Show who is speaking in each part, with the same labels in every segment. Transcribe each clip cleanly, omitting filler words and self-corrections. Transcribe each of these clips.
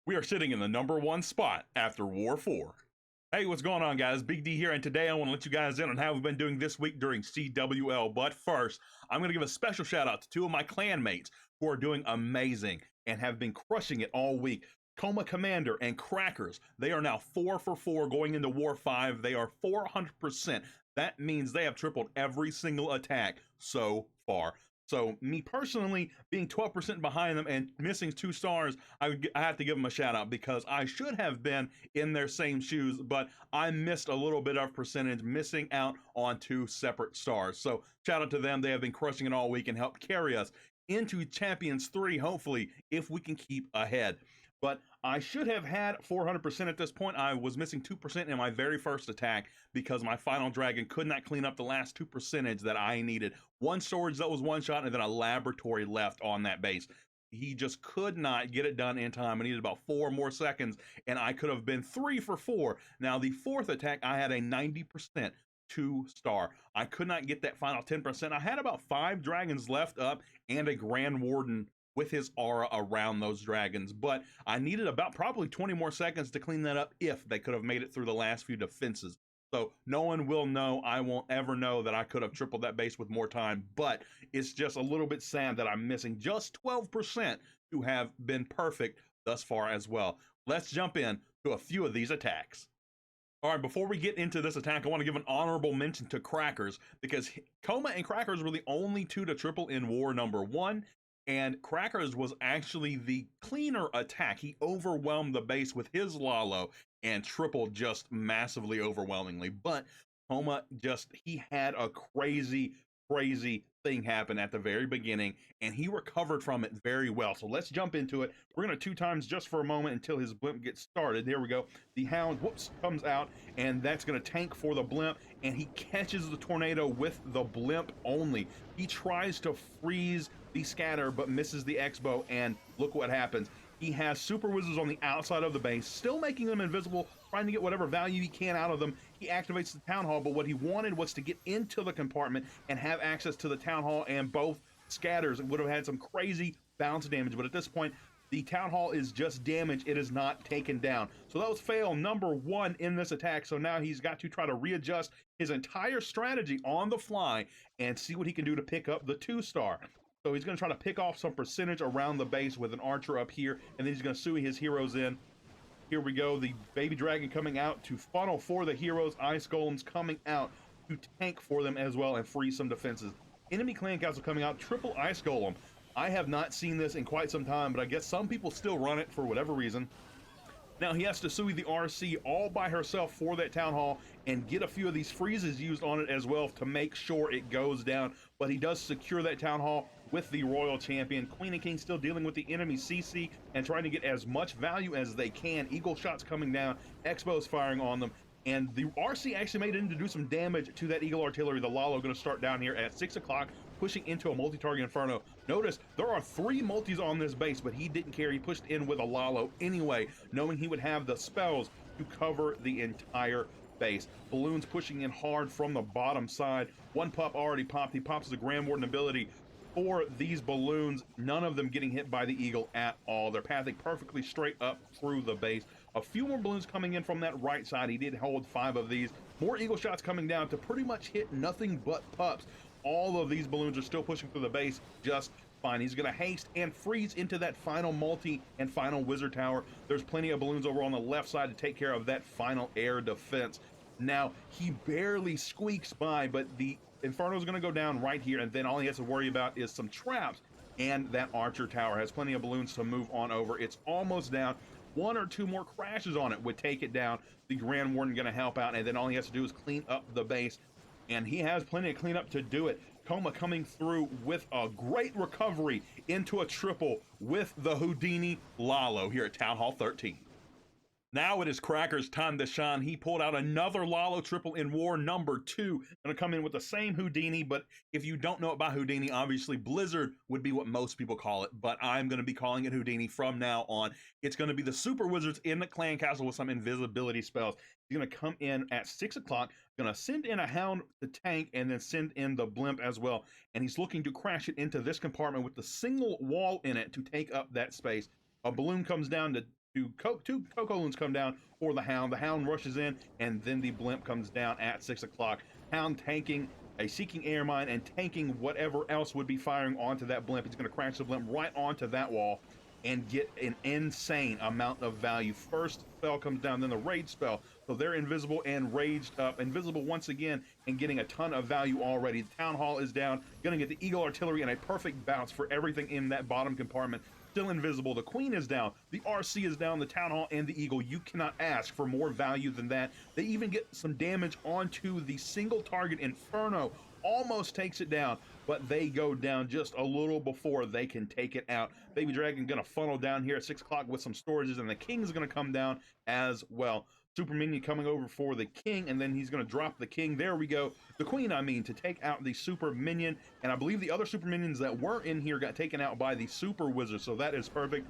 Speaker 1: We are sitting in the #1 spot after War 4. Hey, what's going on, guys? Big D here, and today I want to let you guys in on how we've been doing this week during CWL. But first, I'm going to give a special shout out to two of my clanmates who are doing amazing and have been crushing it all week. Coma Commander and Crackers. They are now 4 for 4 going into War 5. They are 400%. That means they have tripled every single attack so far. So me personally, being 12% behind them and missing 2 stars, I have to give them a shout out because I should have been in their same shoes, but I missed a little bit of percentage, missing out on 2 separate stars. So shout out to them. They have been crushing it all week and helped carry us into Champions 3, hopefully, if we can keep ahead. But I should have had 400% at this point. I was missing 2% in my very first attack because my final dragon could not clean up the last 2% that I needed. 1 storage that was 1 shot, and then a laboratory left on that base. He just could not get it done in time. I needed about 4 more seconds, and I could have been 3 for 4. Now, the 4th attack, I had a 90% 2-star. I could not get that final 10%. I had about 5 dragons left up and a Grand Warden with his aura around those dragons, but I needed about probably 20 more seconds to clean that up if they could have made it through the last few defenses. So no one will know. I won't ever know that I could have tripled that base with more time, but it's just a little bit sad that I'm missing just 12% to have been perfect thus far as well. Let's jump in to a few of these attacks. All right, before we get into this attack, I want to give an honorable mention to Crackers because Coma and Crackers were the only 2 to triple in War #1. And Crackers was actually the cleaner attack. He overwhelmed the base with his Lalo and tripled just massively overwhelmingly. But Homa he had a crazy thing happen at the very beginning, and he recovered from it very well. So let's jump into it. We're going to 2 times just for a moment until his blimp gets started. There we go. The Hound, comes out, and that's going to tank for the blimp, and he catches the tornado with the blimp only. He tries to freeze the scatter, but misses the X-bow, and look what happens. He has super wizards on the outside of the base, still making them invisible, trying to get whatever value he can out of them. He activates the town hall, but what he wanted was to get into the compartment and have access to the town hall, and both scatters would have had some crazy bounce damage. But at this point, the town hall is just damaged. It is not taken down. So that was fail #1 in this attack. So now he's got to try to readjust his entire strategy on the fly and see what he can do to pick up the 2-star. So he's going to try to pick off some percentage around the base with an archer up here, and then he's going to sui his heroes in. Here we go, the baby dragon coming out to funnel for the heroes, ice golems coming out to tank for them as well and free some defenses. Enemy clan castle coming out, triple ice golem. I have not seen this in quite some time, but I guess some people still run it for whatever reason. Now he has to sui the RC all by herself for that town hall and get a few of these freezes used on it as well to make sure it goes down. But he does secure that town hall with the royal champion. Queen and King still dealing with the enemy CC and trying to get as much value as they can. Eagle shots coming down, X-bows firing on them, and the RC actually made it in to do some damage to that Eagle artillery. The Lalo going to start down here at 6 o'clock, pushing into a multi-target Inferno. Notice there are 3 multis on this base, but he didn't care. He pushed in with a Lalo anyway, knowing he would have the spells to cover the entire base. Balloons pushing in hard from the bottom side. 1 pup already popped. He pops the Grand Warden ability for these balloons, none of them getting hit by the Eagle at all. They're pathing perfectly straight up through the base. A few more balloons coming in from that right side. He did hold 5 of these. More Eagle shots coming down to pretty much hit nothing but pups. All of these balloons are still pushing through the base just fine. He's going to haste and freeze into that final multi and final wizard tower. There's plenty of balloons over on the left side to take care of that final air defense. Now, he barely squeaks by, but the Inferno is going to go down right here, and then all he has to worry about is some traps, and that archer tower has plenty of balloons to move on over. It's almost down. 1 or 2 more crashes on it would take it down. The Grand Warden going to help out, and then all he has to do is clean up the base, and he has plenty of cleanup to do it. Coma coming through with a great recovery into a triple with the Houdini Lalo here at Town Hall 13. Now it is Cracker's time to shine. He pulled out another Lalo triple in War #2. Gonna come in with the same Houdini, but if you don't know about Houdini, obviously Blizzard would be what most people call it, but I'm gonna be calling it Houdini from now on. It's gonna be the super wizards in the clan castle with some invisibility spells. He's gonna come in at 6 o'clock, gonna send in a Hound to tank, and then send in the blimp as well. And he's looking to crash it into this compartment with the single wall in it to take up that space. A balloon comes down to two Coco Loons come down for the Hound. The Hound rushes in, and then the Blimp comes down at 6 o'clock. Hound tanking a Seeking Air Mine and tanking whatever else would be firing onto that Blimp. He's going to crash the Blimp right onto that wall and get an insane amount of value. First spell comes down, then the rage spell. So they're invisible and raged up. Invisible once again and getting a ton of value already. The Town Hall is down. Gonna get the Eagle Artillery and a perfect bounce for everything in that bottom compartment. Still invisible. The Queen is down. The RC is down. The Town Hall and the Eagle. You cannot ask for more value than that. They even get some damage onto the single target Inferno. Almost takes it down, but they go down just a little before they can take it out. Baby Dragon gonna funnel down here at 6 o'clock with some storages, and the King is gonna come down as well. Super Minion coming over for the King, and then he's gonna drop the King. There we go. The Queen, I mean, to take out the Super Minion, and I believe the other Super Minions that were in here got taken out by the Super Wizard, so that is perfect.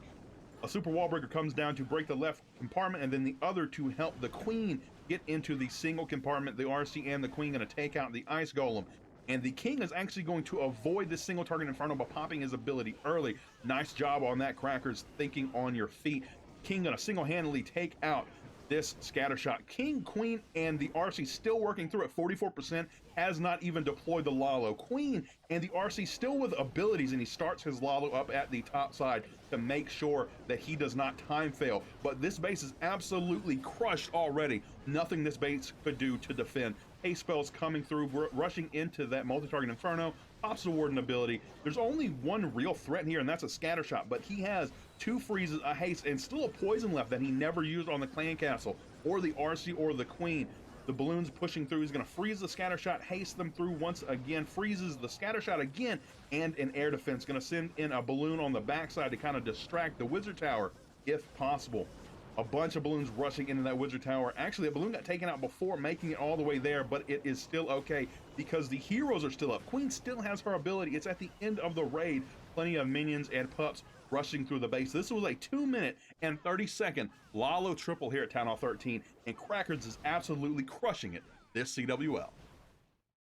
Speaker 1: A Super Wallbreaker comes down to break the left compartment, and then the other to help the Queen get into the single compartment. The RC and the Queen gonna take out the Ice Golem. And the King is actually going to avoid this single target Inferno by popping his ability early. Nice job on that, Crackers, thinking on your feet. King gonna single-handedly take out this scatter shot. King, Queen, and the RC still working through at 44%, has not even deployed the Lalo. Queen and the RC still with abilities, and he starts his Lalo up at the top side to make sure that he does not time fail. But this base is absolutely crushed already. Nothing this base could do to defend. Haste spells coming through, rushing into that multi-target Inferno, pops the Warden ability. There's only one real threat here, and that's a scatter shot, but he has 2 freezes, a haste, and still a poison left that he never used on the Clan Castle, or the RC, or the Queen. The balloons pushing through. He's going to freeze the scatter shot, haste them through once again, freezes the scatter shot again, and an air defense. Going to send in a balloon on the backside to kind of distract the Wizard Tower, if possible. A bunch of balloons rushing into that Wizard Tower. Actually, a balloon got taken out before making it all the way there, but it is still okay because the heroes are still up. Queen still has her ability. It's at the end of the raid. Plenty of minions and pups rushing through the base. This was a 2-minute and 30-second Lalo triple here at Town Hall 13, and Crackers is absolutely crushing it this CWL.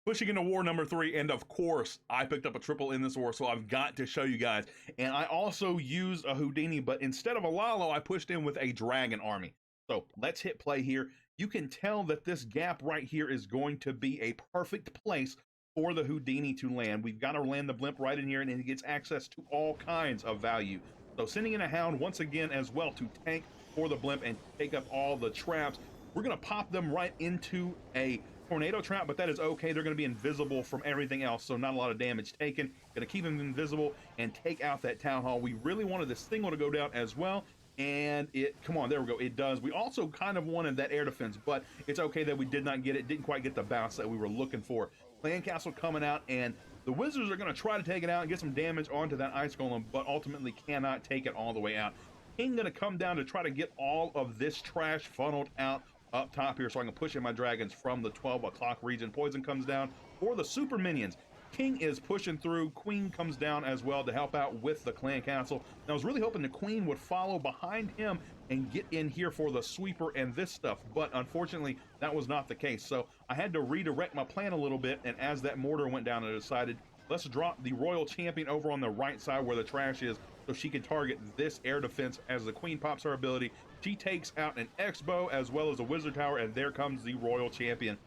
Speaker 1: Pushing into war number 3, and of course, I picked up a triple in this war, so I've got to show you guys. And I also used a Houdini, but instead of a Lalo, I pushed in with a Dragon Army. So let's hit play here. You can tell that this gap right here is going to be a perfect place for the Houdini to land. We've got to land the Blimp right in here, and it gets access to all kinds of value. So sending in a Hound once again as well to tank for the Blimp and take up all the traps. We're going to pop them right into a tornado trap, but that is okay. They're going to be invisible from everything else, so not a lot of damage taken. Going to keep them invisible and take out that Town Hall. We really wanted this single to go down as well, and come on, there we go, it does. We also kind of wanted that air defense, but it's okay that we did not get it. Didn't quite get the bounce that we were looking for. Clan Castle coming out, and the Wizards are going to try to take it out and get some damage onto that Ice Golem, but ultimately cannot take it all the way out. King going to come down to try to get all of this trash funneled out up top here so I can push in my dragons from the 12 o'clock region. Poison comes down for the Super Minions. King is pushing through. Queen comes down as well to help out with the Clan Castle. And I was really hoping the Queen would follow behind him and get in here for the sweeper and this stuff, but unfortunately that was not the case. So I had to redirect my plan a little bit, and as that mortar went down, I decided let's drop the Royal Champion over on the right side where the trash is so she can target this air defense. As the Queen pops her ability, she takes out an X-Bow as well as a Wizard Tower, and there comes the Royal Champion.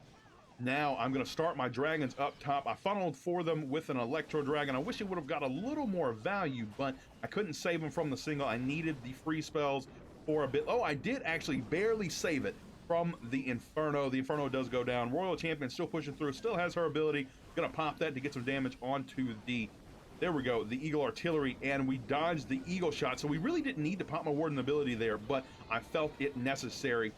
Speaker 1: Now I'm going to start my dragons up top. I funneled for them with an Electro Dragon. I wish it would have got a little more value, but I couldn't save them from the single. I needed the free spells for a bit. Oh, I did actually barely save it from the Inferno. The Inferno does go down. Royal Champion still pushing through, still has her ability. Gonna pop that to get some damage onto the, there we go, the Eagle Artillery, and we dodged the Eagle shot. So we really didn't need to pop my Warden ability there, but I felt it necessary.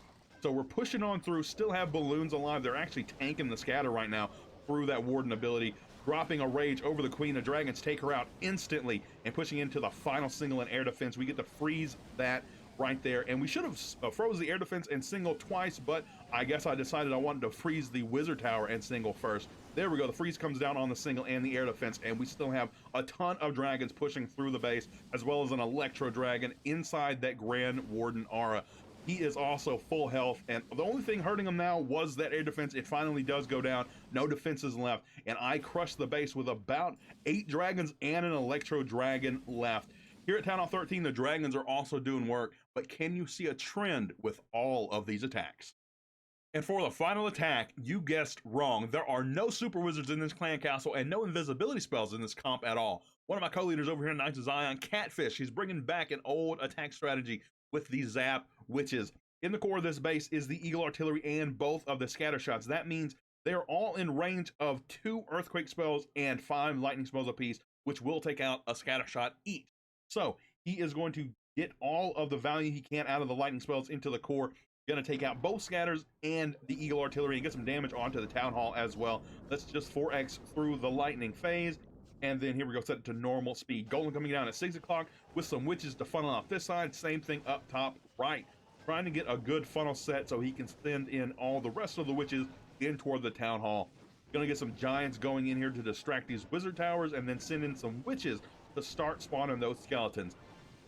Speaker 1: So we're pushing on through, still have balloons alive. They're actually tanking the scatter right now through that Warden ability, dropping a rage over the Queen. The dragons take her out instantly and pushing into the final single and air defense. We get to freeze that right there, and we should have froze the air defense and single twice, but I guess I decided I wanted to freeze the Wizard Tower and single first. There we go, the freeze comes down on the single and the air defense, and we still have a ton of dragons pushing through the base, as well as an Electro Dragon inside that Grand Warden aura. He is also full health, and the only thing hurting him now was that air defense. It finally does go down, no defenses left, and I crushed the base with about 8 dragons and an Electro Dragon left. Here at Town Hall 13, the dragons are also doing work. but can you see a trend with all of these attacks? And for the final attack, you guessed wrong. There are no super wizards in this clan castle and no invisibility spells in this comp at all. One of my co-leaders over here in Knights of Zion, Catfish, he's bringing back an old attack strategy with the Zap Witches. In the core of this base is the Eagle Artillery and both of the scatter shots. That means they are all in range of 2 earthquake spells and 5 lightning spells apiece, which will take out a scatter shot each. So he is going to get all of the value he can out of the lightning spells into the core. Going to take out both scatters and the Eagle Artillery and get some damage onto the Town Hall as well. Let's just 4x through the lightning phase. And then here we go, set it to normal speed. Golem coming down at 6 o'clock with some witches to funnel off this side. Same thing up top right. Trying to get a good funnel set so he can send in all the rest of the witches in toward the Town Hall. Gonna get some giants going in here to distract these wizard towers and then send in some witches to start spawning those skeletons.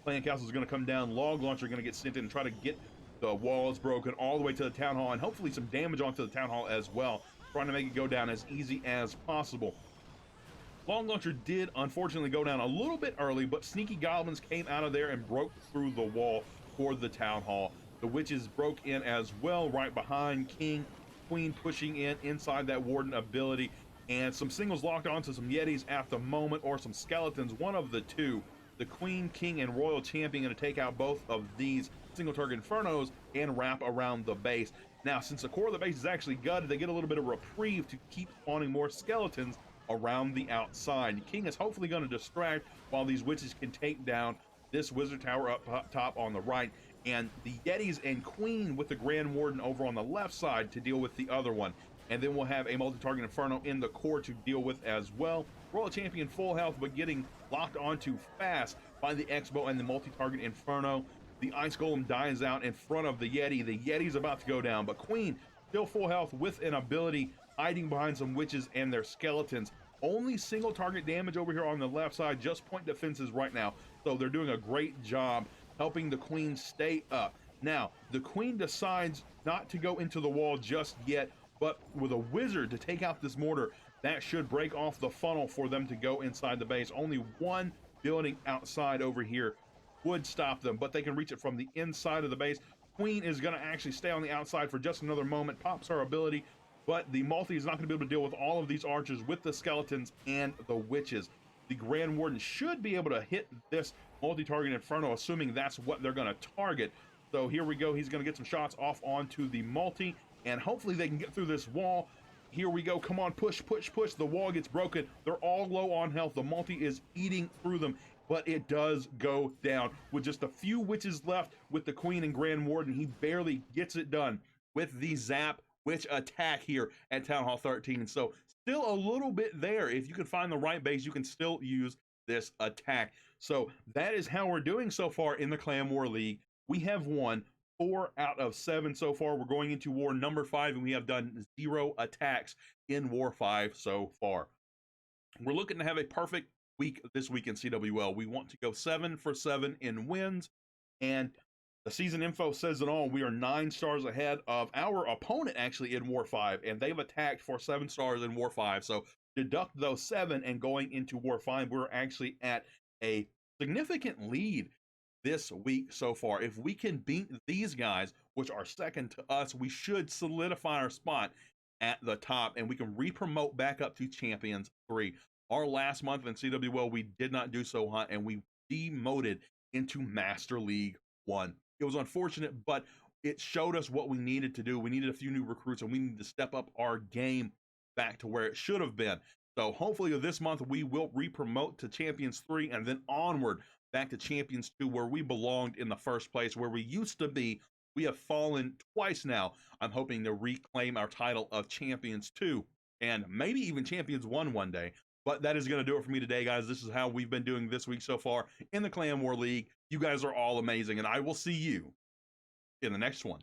Speaker 1: Clan Castle is gonna come down. Log Launcher gonna get sent in and try to get the walls broken all the way to the Town Hall and hopefully some damage onto the Town Hall as well. Trying to make it go down as easy as possible. Log Launcher did unfortunately go down a little bit early, but Sneaky Goblins came out of there and broke through the wall toward the Town Hall. The witches broke in as well, right behind King, Queen pushing in inside that Warden ability, and some singles locked onto some Yetis at the moment, or some skeletons, one of the two. The Queen, King, and Royal Champion going to take out both of these single target Infernos and wrap around the base. Now, since the core of the base is actually gutted, they get a little bit of reprieve to keep spawning more skeletons around the outside. King is hopefully going to distract while these witches can take down this wizard tower up top on the right, and the Yetis and Queen with the Grand Warden over on the left side to deal with the other one. And then we'll have a multi-target Inferno in the core to deal with as well. Royal Champion full health, but getting locked onto fast by the X-Bow and the multi-target Inferno. The Ice Golem dies out in front of the Yeti. The Yeti's about to go down, but Queen still full health with an ability, hiding behind some witches and their skeletons. Only single target damage over here on the left side, just point defenses right now. So they're doing a great job helping the Queen stay up. Now, the Queen decides not to go into the wall just yet, but with a wizard to take out this mortar, that should break off the funnel for them to go inside the base. Only one building outside over here would stop them, but they can reach it from the inside of the base. Queen is going to actually stay on the outside for just another moment, pops her ability, but the multi is not going to be able to deal with all of these archers with the skeletons and the witches. The Grand Warden should be able to hit this multi-target Inferno, assuming that's what they're going to target. So here we go. He's going to get some shots off onto the multi, and hopefully they can get through this wall. Here we go. Come on, push, push, push. The wall gets broken. They're all low on health. The multi is eating through them, but it does go down. With just a few witches left with the Queen and Grand Warden, he barely gets it done with the Zap Witch attack here at Town Hall 13. So still a little bit there. If you can find the right base, you can still use this attack. So that is how we're doing so far in the Clan War League. We have won 4 out of 7 so far. We're going into war number 5, and we have done 0 attacks in war 5 so far. We're looking to have a perfect week this week in CWL. We want to go 7 for 7 in wins, and the season info says it all. We are 9 stars ahead of our opponent actually in war 5, and they've attacked for 7 stars in war 5. So deduct those 7, and going into war 5, we're actually at a significant lead this week so far. If we can beat these guys, which are second to us, we should solidify our spot at the top, and we can re-promote back up to Champions 3. Our last month in CWL, we did not do so hot, and we demoted into Master League 1. It was unfortunate, but it showed us what we needed to do. We needed a few new recruits, and we needed to step up our game back to where it should have been. So hopefully this month we will re-promote to Champions 3 and then onward back to Champions 2, where we belonged in the first place, where we used to be. We have fallen twice now. I'm hoping to reclaim our title of Champions 2 and maybe even Champions 1 one day. But that is going to do it for me today, guys. This is how we've been doing this week so far in the Clan War League. You guys are all amazing, and I will see you in the next one.